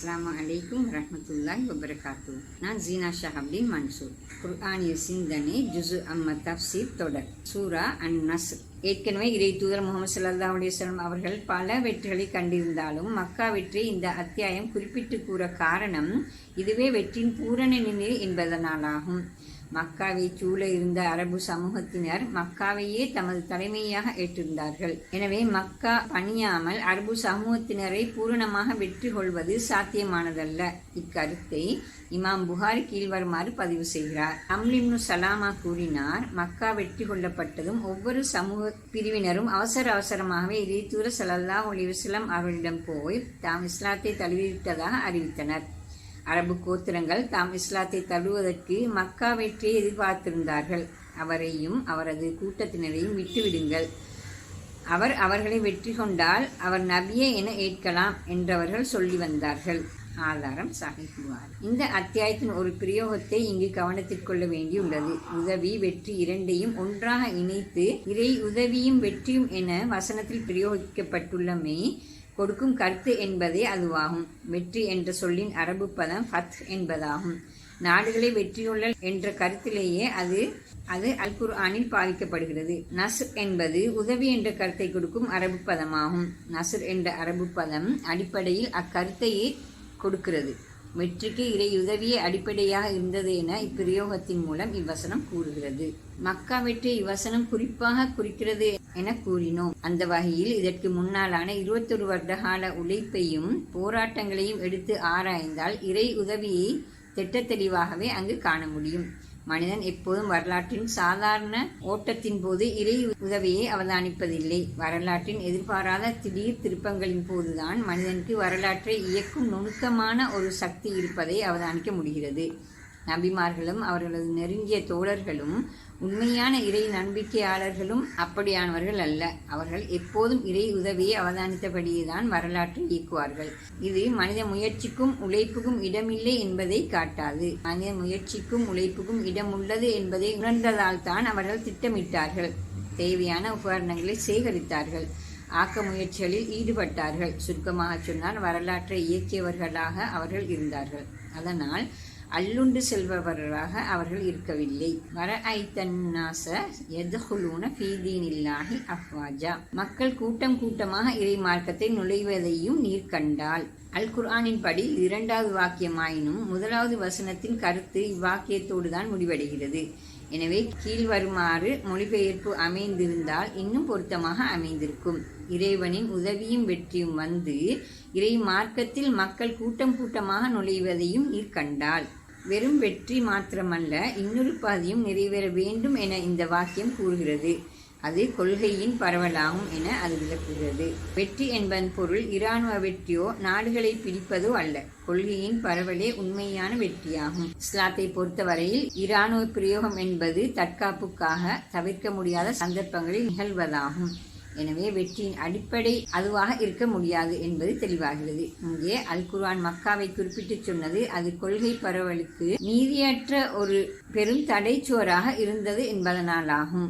அஸ்ஸலாமு அலைக்கும் வரஹ்மத்துல்லாஹி வபரகாத்துஹு. நான் ஜீனா ஷஹாப்தீன் மன்சூர். குர்ஆனிய சிந்தனை ஜுஸு அம்ம தஃப்சீர் தொடர். சூரா அன்-நஸ்ர். ஏற்கனவே இறை தூதர் முகமது ஸல்லல்லாஹு அலைஹி வஸல்லம் அவர்கள் பல வெற்றிகளை கண்டிருந்தாலும் மக்கா வெற்றியை இந்த அத்தியாயம் குறிப்பிட்டு கூற காரணம் இதுவே வெற்றியின் பூரண நிலை என்பதனாலாகும். மக்காவை சூழ இருந்த அரபு சமூகத்தினர் மக்காவையே தமது தலைமையாக ஏற்றிருந்தார்கள். எனவே மக்கா பணியாமல் அரபு சமூகத்தினரை பூரணமாக வெற்றி கொள்வது சாத்தியமானதல்ல. இக்கருத்தை இமாம் புகாரி கீழ்வருமாறு பதிவு செய்கிறார். அம்லிப்னு சலாமா கூறினார், மக்கா வெற்றி கொள்ளப்பட்டதும் ஒவ்வொரு சமூக பிரிவினரும் அவசரமாகவே இறை தூதர் ஸல்லல்லாஹு அலைஹி வஸல்லம் அவர்களிடம் போய் தாம் இஸ்லாத்தை தழுவிவிட்டதாக அறிவித்தனர். அரபு கோத்திரங்கள் தாம் இஸ்லாத்தை தழுவதற்கு மக்கா வெற்றியை எதிர்பார்த்திருந்தார்கள். அவரையும் அவரது கூட்டத்தினரையும் விட்டுவிடுங்கள், அவர்களை வெற்றி கொண்டால் அவர் நபியே என ஏற்கலாம் என்றவர்கள் சொல்லி வந்தார்கள். ஆதாரம் சஹீஹ் புகாரி. இந்த அத்தியாயத்தின் ஒரு பிரயோகத்தை இங்கு கவனத்திற்கொள்ள வேண்டியுள்ளது. உதவி வெற்றி இரண்டையும் ஒன்றாக இணைத்து இறை உதவியும் வெற்றியும் என வசனத்தில் பிரயோகிக்கப்பட்டுள்ளமை கொடுக்கும் கருத்து என்பதே அதுவாகும். வெற்றி என்ற சொல்லின் அரபு பதம் ஃபத் என்பதாகும். நாடுகளை வெற்றியுள்ளல் என்ற கருத்திலேயே அது அல் குர்ஆனில் பாவிக்கப்படுகிறது. நஸ்ர் என்பது உதவி என்ற கருத்தை கொடுக்கும் அரபு பதமாகும். நஸ்ர் என்ற அரபு பதம் அடிப்படையில் அக்கருத்தையே கொடுக்கிறது. வெற்றிக்கு இறை உதவியே அடிப்படையாக இருந்தது என இப்பிரயோகத்தின் மூலம் இவ்வசனம் கூறுகிறது. மக்கா வெற்றி இவ்வசனம் குறிப்பாக குறிக்கிறது என கூறினோம். அந்த வகையில் இதற்கு முன்னாலான 21 வருடகால உழைப்பையும் போராட்டங்களையும் எடுத்து ஆராய்ந்தால் இறை உதவியை திட்டத்தெளிவாகவே அங்கு காண முடியும். மனிதன் எப்போதும் வரலாற்றின் சாதாரண ஓட்டத்தின் போது இறை உதவியை அவதானிப்பதில்லை. வரலாற்றின் எதிர்பாராத திடீர் திருப்பங்களின் போதுதான் மனிதனுக்கு வரலாற்றை இயக்கும் நுணுக்கமான ஒரு சக்தி இருப்பதை அவதானிக்க முடிகிறது. நபிமார்களும் அவர்களது நெருங்கிய தோழர்களும் உண்மையான இறை நம்பிக்கையாளர்களும் அப்படியானவர்கள் அல்ல. அவர்கள் எப்போதும் இறை உதவியை அவதானித்தபடியேதான் வரலாற்றை இயக்குவார்கள். இது மனித முயற்சிக்கும் உழைப்புக்கும் இடமில்லை என்பதை காட்டாது. மனித முயற்சிக்கும் உழைப்புக்கும் இடம் உள்ளது என்பதை உணர்ந்ததால் தான் அவர்கள் திட்டமிட்டார்கள், தேவையான உபகரணங்களை சேகரித்தார்கள், ஆக்க முயற்சிகளில் ஈடுபட்டார்கள். சுருக்கமாக சொன்னால் வரலாற்றை இயக்கியவர்களாக அவர்கள் இருந்தார்கள். அதனால் அல்லுண்டு செல்பவர்களாக அவர்கள் இருக்கவில்லை. மக்கள் கூட்டம் கூட்டமாக இறை மார்க்கத்தை நுழைவதையும் நீர் கண்டால். அல் குர்ஆனின் படி 2வது வாக்கியமாயினும் 1வது வசனத்தின் கருத்து இவ்வாக்கியத்தோடு தான் முடிவடைகிறது. எனவே கீழ்வருமாறு மொழிபெயர்ப்பு அமைந்திருந்தால் இன்னும் பொருத்தமாக அமைந்திருக்கும். இறைவனின் உதவியும் வெற்றியும் வந்து இறை மார்க்கத்தில் மக்கள் கூட்டம் கூட்டமாக நுழைவதையும் நீர் கண்டால். வெறும் வெற்றி மாத்திரமல்ல, இன்னொரு பாதியும் நிறைவேற வேண்டும் என இந்த வாக்கியம் கூறுகிறது. அது கொள்கையின் பரவலாகும் என அது விளக்குகிறது. வெற்றி என்பதன் பொருள் இராணுவ வெற்றியோ நாடுகளை பிடிப்பதோ அல்ல. கொள்கையின் பரவலே உண்மையான வெற்றியாகும். இஸ்லாத்தை பொறுத்தவரையில் இராணுவ பிரயோகம் என்பது தற்காப்புக்காக தவிர்க்க முடியாத சந்தர்ப்பங்களில் நிகழ்வதாகும். எனவே வெற்றியின் அடிப்படை அதுவாக இருக்க முடியாது என்பது தெளிவாகிறது. இங்கே அல் குர்ஆன் மக்காவை குறிப்பிட்டு சொன்னது அது கொள்கை பரவலுக்கு நீதியற்ற ஒரு பெரும் தடைச்சுவராக இருந்தது என்பதனாலாகும்.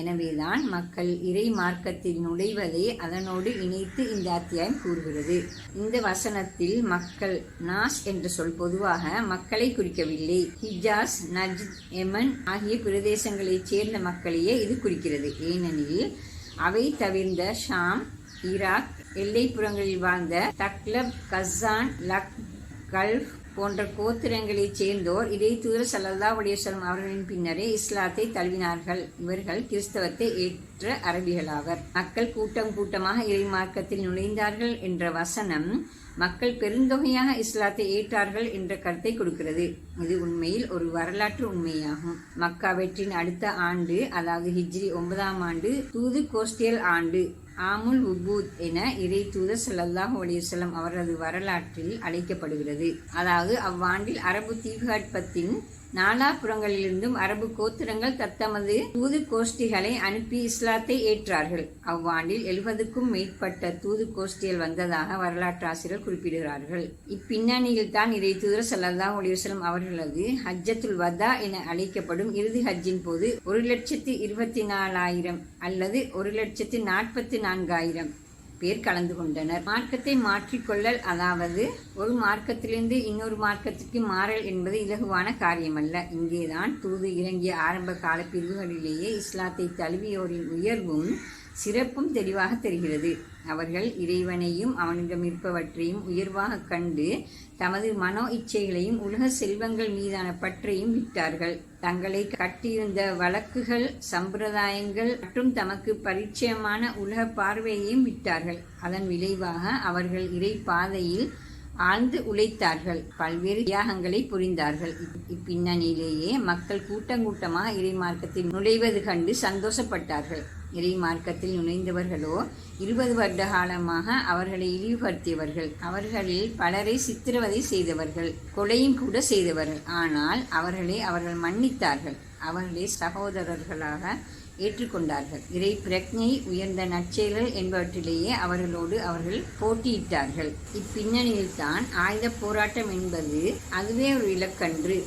எனவேதான் மக்கள் இறை மார்க்கத்தில் நுழைவதை அதனோடு இணைத்து இந்த அத்தியாயம் கூறுகிறது. இந்த வசனத்தில் மக்கள், நாஸ் என்ற சொல் பொதுவாக மக்களை குறிக்கவில்லை. ஹிஜாஸ், நஜ்த், யமன் ஆகிய பிரதேசங்களைச் சேர்ந்த மக்களையே இது குறிக்கிறது. ஏனெனில் அவை தவிர்ந்த ஷாம், ஈராக் எல்லைப்புறங்களில் வாழ்ந்த தக்லப், கஸ்ஸான், லக், கல்ஃப் போன்ற கோத்திரங்களைச் சேர்ந்தோர் இறை தூதர் ஸல்லல்லாஹு அலைஹி வஸல்லம் அவர்களின் பின்னரே இஸ்லாத்தை தழுவினார்கள். இவர்கள் கிறிஸ்தவத்தை ஏற்ற அரபிகளாவர். மக்கள் கூட்டம் கூட்டமாக இறை மார்க்கத்தில் நுழைந்தார்கள் என்ற வசனம் மக்கள் பெருந்தொகையாக இஸ்லாத்தை ஏற்றார்கள் என்ற கருத்தை கொடுக்கிறது. இது உண்மையில் ஒரு வரலாற்று உண்மையாகும். மக்கா வெற்றியின் அடுத்த ஆண்டு, அதாவது ஹிஜ்ரி 9ஆம் ஆண்டு, தூது கோஸ்டியல் ஆண்டு, ஆமுல் உபூத் என இறை தூதர் ஸல்லல்லாஹு அலைஹி வஸல்லம் அவரது வரலாற்றில் அழைக்கப்படுகிறது. அதாவது அவ்வாண்டில் அரபு தீபகற்பத்தின் நாலாபுறங்களிலிருந்தும் அரபு கோத்திரங்கள் தத்தமது தூது கோஷ்டிகளை அனுப்பி இஸ்லாத்தை ஏற்றார்கள். அவ்வாண்டில் 70க்கும் மேற்பட்ட தூது கோஷ்டிகள் வந்ததாக வரலாற்றாசிரியர் குறிப்பிடுகிறார்கள். இப்பின்னணியில் தான் இறை தூதர் ஸல்லல்லாஹு அலைஹி வஸல்லம் அவர்களது ஹஜ்ஜத்துல் வதா என அழைக்கப்படும் இறுதி ஹஜ்ஜின் போது 1,24,000 அல்லது 1,44,000 பேர் கலந்து கொண்டனர். மார்க்கத்தை மாற்றிக்கொள்ளல், அதாவது ஒரு மார்க்கத்திலிருந்து இன்னொரு மார்க்கத்திற்கு மாறல் என்பது இலகுவான காரியமல்ல. இங்கேதான் தூது இறங்கிய ஆரம்ப கால பிரிவுகளிலேயே இஸ்லாத்தை தழுவியோரின் உயர்வும் சிறப்பும் தெளிவாக தெரிகிறது. அவர்கள் இறைவனையும் அவனிடம் இருப்பவற்றையும் உயர்வாக கண்டு தமது மனோ இச்சைகளையும் உலக செல்வங்கள் மீதான பற்றையும் விட்டார்கள். தங்களை கட்டியிருந்த வழக்குகள், சம்பிரதாயங்கள் மற்றும் தமக்கு பரிச்சயமான உலக பார்வையையும் விட்டார்கள். அதன் விளைவாக அவர்கள் இறை பாதையில் ஆழ்ந்து உழைத்தார்கள், பல்வேறு தியாகங்களை புரிந்தார்கள். இப்பின்னணியிலேயே மக்கள் கூட்டமாக இறை மார்க்கத்தில் நுழைவது கண்டு சந்தோஷப்பட்டார்கள். இறை மார்க்கத்தில் நுழைந்தவர்களோ 20 வருட காலமாக அவர்களை இழிவுபடுத்தியவர்கள், அவர்களில் பலரை சித்திரவதை செய்தவர்கள், கொலையும் கூட செய்தவர்கள். ஆனால் அவர்கள் மன்னித்தார்கள், அவர்களை சகோதரர்களாக ஏற்றுக்கொண்டார்கள். இறை பிரக்ஞை, உயர்ந்த நற்செயல்கள் என்பவற்றிலேயே அவர்களோடு அவர்கள் போட்டியிட்டார்கள். இப்பின்னணியில்தான் ஆயுத போராட்டம் என்பது அதுவே ஒரு இலக்கன்று.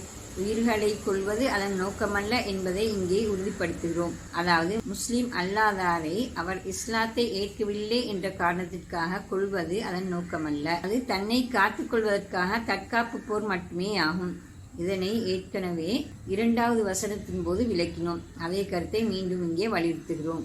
உயிர்களை கொள்வது அதன் நோக்கமல்ல என்பதை இங்கே உறுதிப்படுத்துகிறோம். அதாவது முஸ்லிம் அல்லாதாரை அவர் இஸ்லாத்தை ஏற்கவில்லை என்ற காரணத்திற்காக கொள்வது அதன் நோக்கமல்ல. அது தன்னை காத்துக் கொள்வதற்காக தற்காப்பு போர் மட்டுமே ஆகும். இதனை ஏற்கனவே 2வது வசனத்தின் போது விளக்கினோம். அதே கருத்தை மீண்டும் இங்கே வலியுறுத்துகிறோம்.